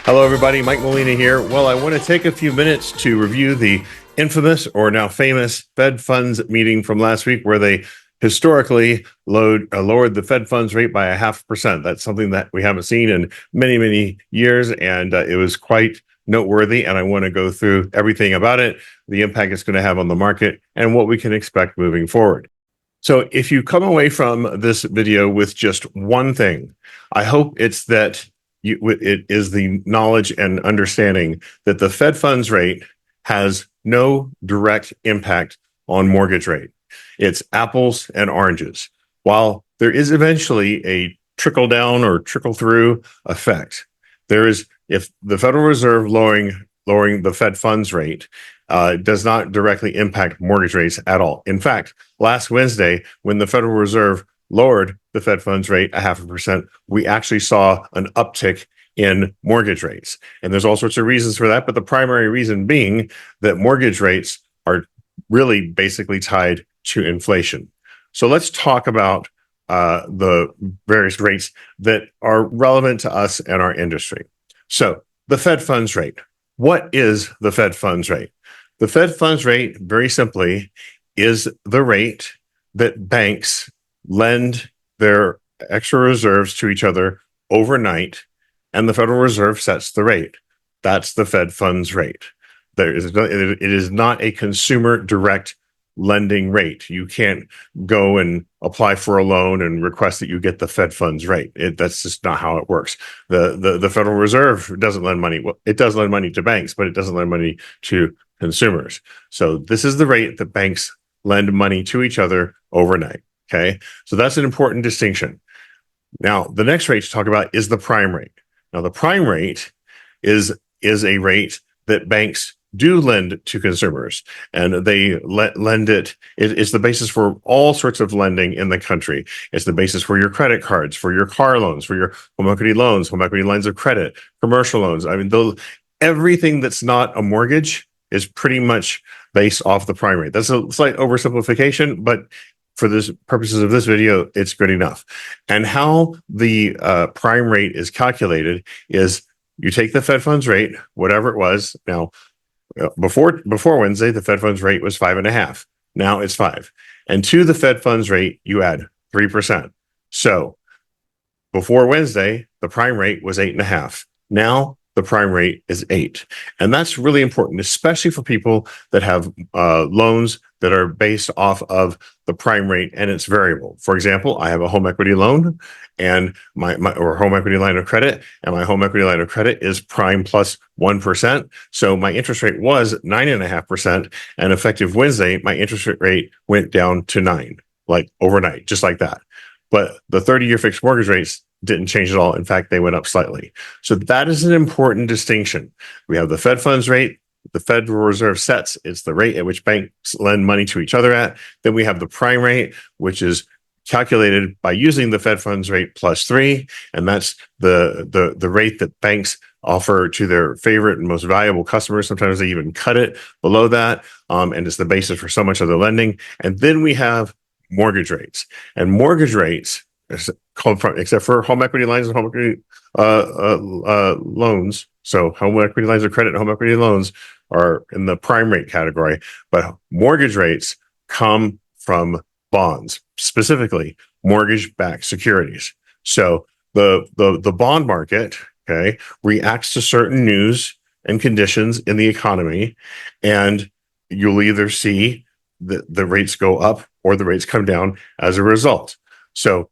Hello, everybody. Mike Molina here. Well, I want to take a few minutes to review the infamous or now famous Fed funds meeting from last week, where they historically lowered the Fed funds rate by 0.5%. That's something that we haven't seen in many, many years, and it was quite noteworthy. And I want to go through everything about it, the impact it's going to have on the market, and what we can expect moving forward. So if you come away from this video with just one thing, I hope it's that it is the knowledge and understanding that the Fed funds rate has no direct impact on mortgage rate. It's apples and oranges. While there is eventually a trickle down or trickle through effect, there is, if the Federal Reserve lowering the Fed funds rate does not directly impact mortgage rates at all. In fact, last Wednesday, when the Federal Reserve lowered the Fed funds rate 0.5%, we actually saw an uptick in mortgage rates. And there's all sorts of reasons for that, but the primary reason being that mortgage rates are really basically tied to inflation. So let's talk about the various rates that are relevant to us and our industry. So the Fed funds rate. What is the Fed funds rate? The Fed funds rate, very simply, is the rate that banks lend their extra reserves to each other overnight, and the Federal Reserve sets the rate. That's the Fed funds rate. It is not a consumer direct lending rate. You can't go and apply for a loan and request that you get the Fed funds rate. That's just not how it works. The Federal Reserve doesn't lend money. Well, it does lend money to banks, but it doesn't lend money to consumers. So this is the rate that banks lend money to each other overnight. Okay, so that's an important distinction. Now, the next rate to talk about is the prime rate. Now, the prime rate is a rate that banks do lend to consumers, and they lend it. It's the basis for all sorts of lending in the country. It's the basis for your credit cards, for your car loans, for your home equity loans, home equity lines of credit, commercial loans. I mean, everything that's not a mortgage is pretty much based off the prime rate. That's a slight oversimplification, but for the purposes of this video, it's good enough. And how the prime rate is calculated is you take the Fed funds rate, whatever it was. Now, before Wednesday, the Fed funds rate was 5.5. Now it's 5. And to the Fed funds rate, you add 3%. So before Wednesday, the prime rate was 8.5. Now the prime rate is 8. And that's really important, especially for people that have loans that are based off of the prime rate and it's variable. For example, I have a home equity loan and my home equity line of credit, and my home equity line of credit is prime plus 1%. So my interest rate was 9.5%, and effective Wednesday, my interest rate went down to 9, like overnight, just like that. But the 30-year fixed mortgage rates didn't change at all. In fact, they went up slightly. So that is an important distinction. We have the Fed funds rate. The Federal Reserve sets, it's the rate at which banks lend money to each other at. Then we have the prime rate, which is calculated by using the Fed funds rate plus 3. And that's the rate that banks offer to their favorite and most valuable customers. Sometimes they even cut it below that. And it's the basis for so much of the lending. And then we have mortgage rates. And mortgage rates, except for home equity lines and home equity loans. So home equity lines of credit and home equity loans are in the prime rate category, but mortgage rates come from bonds, specifically mortgage-backed securities. So the bond market, okay, reacts to certain news and conditions in the economy, and you'll either see the rates go up or the rates come down as a result. So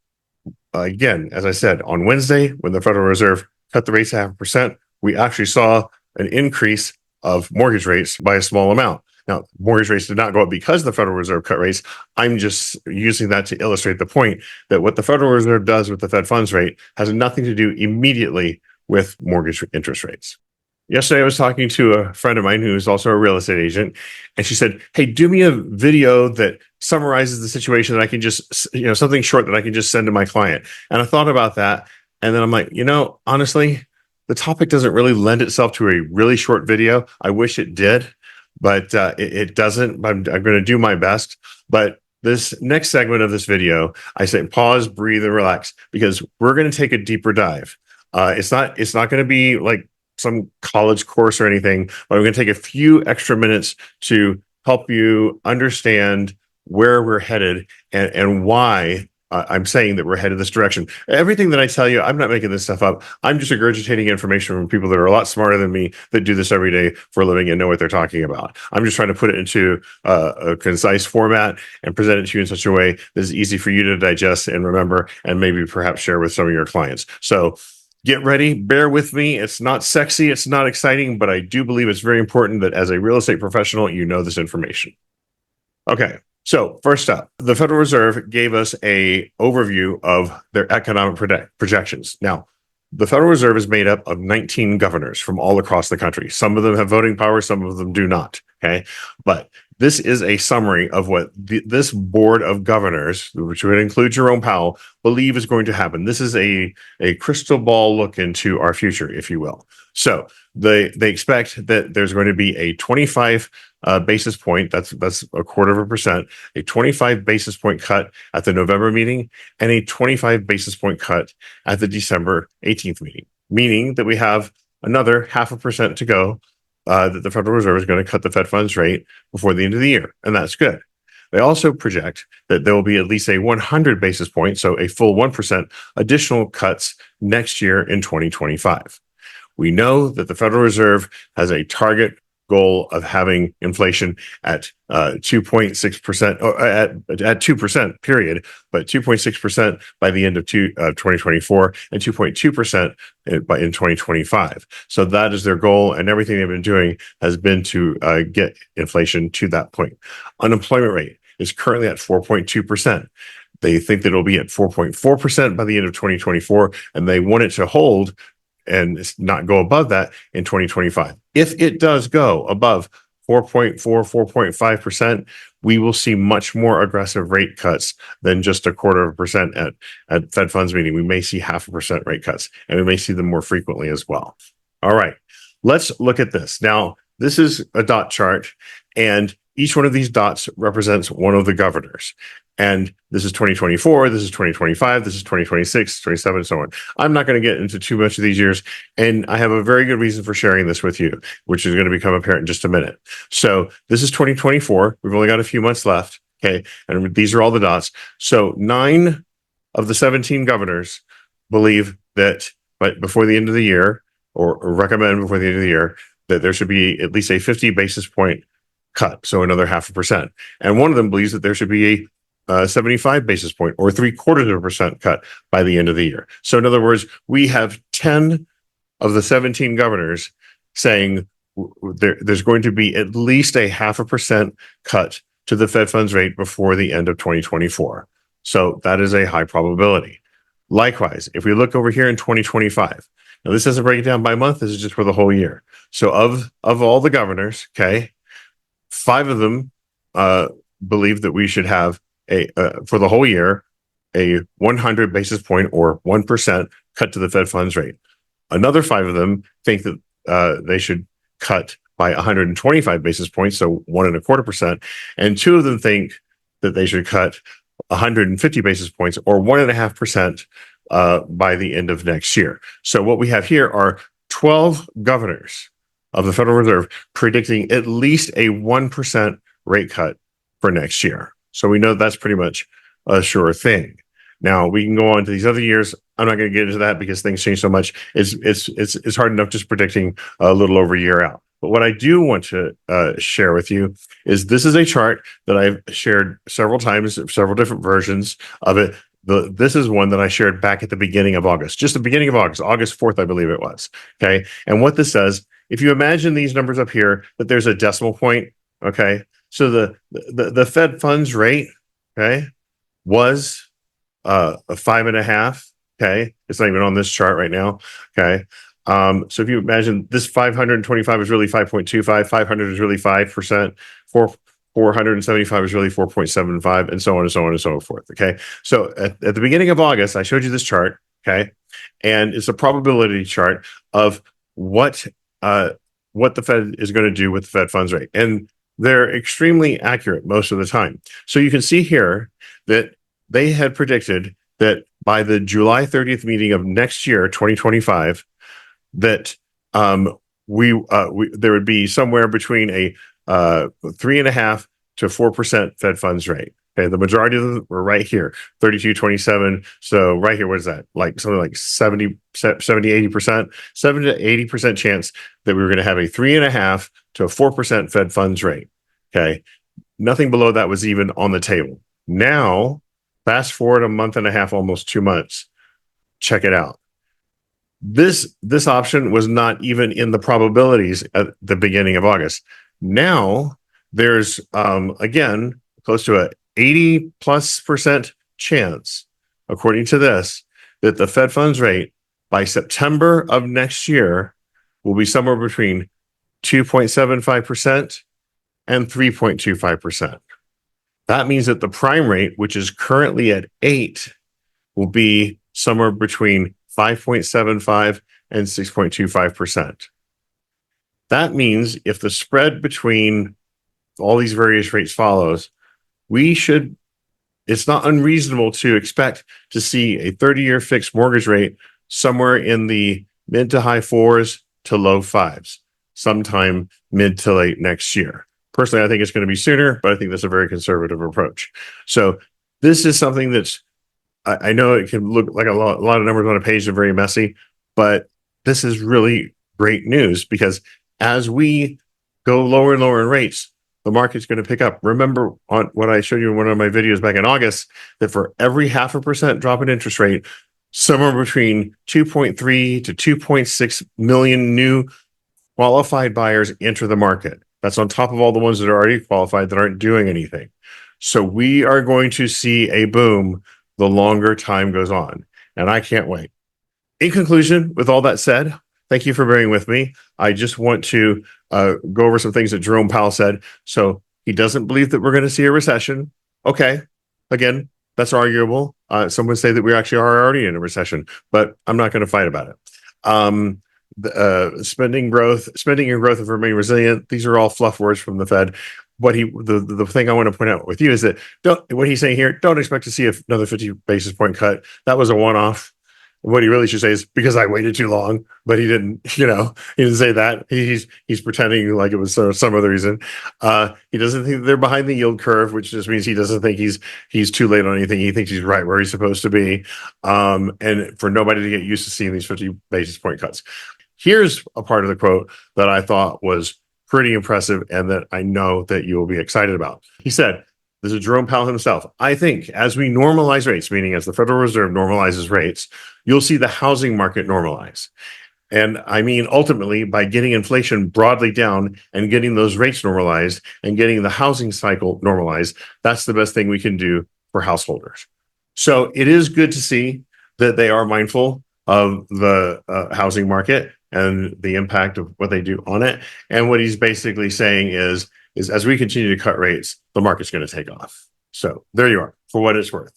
again, as I said, on Wednesday, when the Federal Reserve cut the rates 0.5%, we actually saw an increase of mortgage rates by a small amount. Now, mortgage rates did not go up because the Federal Reserve cut rates. I'm just using that to illustrate the point that what the Federal Reserve does with the Fed funds rate has nothing to do immediately with mortgage interest rates. Yesterday, I was talking to a friend of mine who's also a real estate agent, and she said, "Hey, do me a video that summarizes the situation that I can just, something short that I can just send to my client." And I thought about that, and then I'm like, honestly, the topic doesn't really lend itself to a really short video. I wish it did, but it doesn't. I'm going to do my best. But this next segment of this video, I say pause, breathe, and relax, because we're going to take a deeper dive. It's not going to be like some college course or anything, but I'm going to take a few extra minutes to help you understand where we're headed and why I'm saying that we're headed this direction. Everything that I tell you, I'm not making this stuff up. I'm just regurgitating information from people that are a lot smarter than me that do this every day for a living and know what they're talking about. I'm just trying to put it into a concise format and present it to you in such a way that is easy for you to digest and remember, and maybe perhaps share with some of your clients. So get ready, bear with me. It's not sexy, it's not exciting, but I do believe it's very important that as a real estate professional, you know this information. Okay. So first up, the Federal Reserve gave us a overview of their economic projections. Now, the Federal Reserve is made up of 19 governors from all across the country. Some of them have voting power, some of them do not. Okay. But this is a summary of what this board of governors, which would include Jerome Powell, believe is going to happen. This is a crystal ball look into our future, if you will. So they expect that there's going to be a 25 basis point, that's a quarter of a percent, a 25 basis point cut at the November meeting, and a 25 basis point cut at the December 18th meeting, meaning that we have another 0.5% to go, that the Federal Reserve is going to cut the Fed funds rate before the end of the year, and that's good. They also project that there will be at least a 100 basis point, so a full 1% additional cuts next year in 2025. We know that the Federal Reserve has a target goal of having inflation at 2.6%, or at 2%, period, but 2.6% by the end of 2024 and 2.2% in 2025. So that is their goal, and everything they've been doing has been to get inflation to that point. Unemployment rate is currently at 4.2%. They think that it'll be at 4.4% by the end of 2024, and they want it to hold and not go above that in 2025. If it does go above 4.4, 4.5%, we will see much more aggressive rate cuts than just 0.25% at Fed funds meeting. We may see 0.5% rate cuts, and we may see them more frequently as well. All right, let's look at this. Now, this is a dot chart, and each one of these dots represents one of the governors. And this is 2024, this is 2025, this is 2026, 27, and so on. I'm not going to get into too much of these years, and I have a very good reason for sharing this with you, which is going to become apparent in just a minute. So this is 2024. We've only got a few months left, okay? And these are all the dots. So 9 of the 17 governors believe that before the end of the year, or recommend before the end of the year, that there should be at least a 50 basis point cut, so another 0.5%. And one of them believes that there should be a 75 basis point or 0.75% cut by the end of the year. So in other words, we have 10 of the 17 governors saying there's going to be at least a 0.5% cut to the Fed funds rate before the end of 2024. So that is a high probability. Likewise, if we look over here in 2025, now this doesn't break it down by month, this is just for the whole year. So of all the governors, okay, 5 of them believe that we should have for the whole year, a 100 basis point or 1% cut to the Fed funds rate. Another 5 of them think that they should cut by 125 basis points, so 1.25%. And 2 of them think that they should cut 150 basis points or 1.5% by the end of next year. So what we have here are 12 governors of the Federal Reserve predicting at least a 1% rate cut for next year. So we know that's pretty much a sure thing. Now we can go on to these other years. I'm not going to get into that because things change so much. It's hard enough just predicting a little over a year out. But what I do want to share with you is this is a chart that I've shared several times, several different versions of it. This is one that I shared back at the beginning of August, just the beginning of August 4th, I believe it was. Okay. And what this says, if you imagine these numbers up here, that there's a decimal point. Okay. So the Fed funds rate, okay, was a 5.5. Okay. It's not even on this chart right now. Okay. So if you imagine this 525 is really 5.25, 500 is really 5%, 475 is really 4.75, and so on and so on and so forth. Okay. So at the beginning of August, I showed you this chart. Okay. And it's a probability chart of what the Fed is going to do with the Fed funds rate. And they're extremely accurate most of the time. So you can see here that they had predicted that by the July 30th meeting of next year, 2025, that there would be somewhere between a 3.5 to 4% Fed funds rate. Okay, the majority of them were right here, 32.27. So right here, what is that? Like something like 70, 80%, 70 to 80% chance that we were going to have a 3.5 to a 4% Fed funds rate. Okay. Nothing below that was even on the table. Now, fast forward a month and a half, almost 2 months. Check it out. This option was not even in the probabilities at the beginning of August. Now there's again close to a 80+% chance, according to this, that the Fed funds rate by September of next year will be somewhere between 2.75% and 3.25%. That means that the prime rate, which is currently at 8, will be somewhere between 5.75 and 6.25%. That means if the spread between all these various rates follows, it's not unreasonable to expect to see a 30-year fixed mortgage rate somewhere in the mid to high 4s to low 5s, sometime mid to late next year. Personally, I think it's going to be sooner, but I think that's a very conservative approach. So this is something that's, I know it can look like a lot of numbers on a page and very messy, but this is really great news because as we go lower and lower in rates, the market's going to pick up. Remember on what I showed you in one of my videos back in August, that for every 0.5% drop in interest rate, somewhere between 2.3 to 2.6 million new qualified buyers enter the market. That's on top of all the ones that are already qualified that aren't doing anything. So we are going to see a boom the longer time goes on, and I can't wait. In conclusion, with all that said, thank you for bearing with me. I just want to go over some things that Jerome Powell said. So he doesn't believe that we're going to see a recession. Okay. Again, that's arguable. Some would say that we actually are already in a recession, but I'm not going to fight about it. Spending and growth have remained resilient. These are all fluff words from the Fed. The thing I want to point out with you is that what he's saying here, don't expect to see another 50 basis point cut. That was a one-off. What he really should say is because I waited too long, but he didn't, he didn't say that. He's pretending like it was some other reason. He doesn't think they're behind the yield curve, which just means he doesn't think he's too late on anything. He thinks he's right where he's supposed to be. And for nobody to get used to seeing these 50 basis point cuts. Here's a part of the quote that I thought was pretty impressive and that I know that you will be excited about. He said, this is Jerome Powell himself, I think as we normalize rates, meaning as the Federal Reserve normalizes rates, you'll see the housing market normalize. And I mean, ultimately, by getting inflation broadly down and getting those rates normalized and getting the housing cycle normalized, that's the best thing we can do for householders. So it is good to see that they are mindful of the housing market and the impact of what they do on it. And what he's basically saying is as we continue to cut rates, the market's going to take off. So there you are, for what it's worth.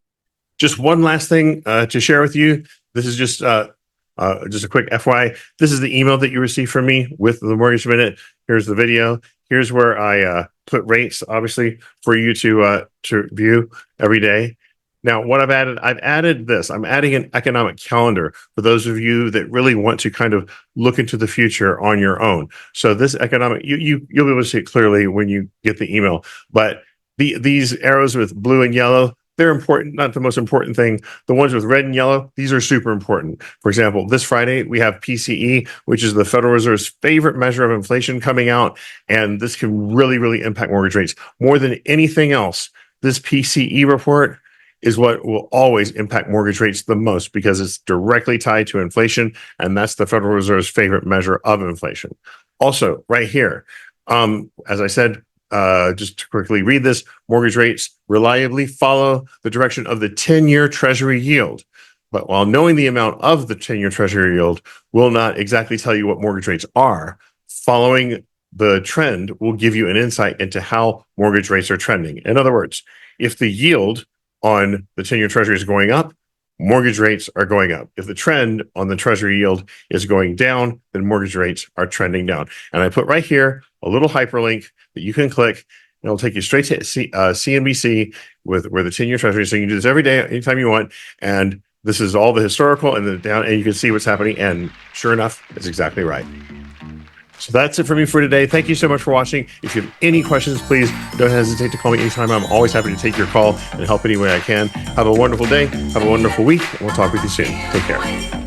Just one last thing to share with you. This is just a quick FYI. This is the email that you received from me with the Mortgage Minute. Here's the video. Here's where I put rates, obviously, for you to view every day. Now, what I've added this. I'm adding an economic calendar for those of you that really want to kind of look into the future on your own. So this economic, you'll be able to see it clearly when you get the email. But these arrows with blue and yellow, they're important, not the most important thing. The ones with red and yellow, these are super important. For example, this Friday, we have PCE, which is the Federal Reserve's favorite measure of inflation coming out. And this can really, really impact mortgage rates. More than anything else, this PCE report is what will always impact mortgage rates the most because it's directly tied to inflation. And that's the Federal Reserve's favorite measure of inflation. Also, right here, as I said, just to quickly read this, mortgage rates reliably follow the direction of the 10-year Treasury yield. But while knowing the amount of the 10-year Treasury yield will not exactly tell you what mortgage rates are, following the trend will give you an insight into how mortgage rates are trending. In other words, if the yield on the 10-year Treasury is going up, mortgage rates are going up. If the trend on the Treasury yield is going down, then mortgage rates are trending down. And I put right here a little hyperlink that you can click, and it'll take you straight to CNBC with where the 10-year Treasury is. So you can do this every day, anytime you want. And this is all the historical and the down, and you can see what's happening. And sure enough, it's exactly right. So that's it for me for today. Thank you so much for watching. If you have any questions, please don't hesitate to call me anytime. I'm always happy to take your call and help any way I can. Have a wonderful day. Have a wonderful week. And we'll talk with you soon. Take care.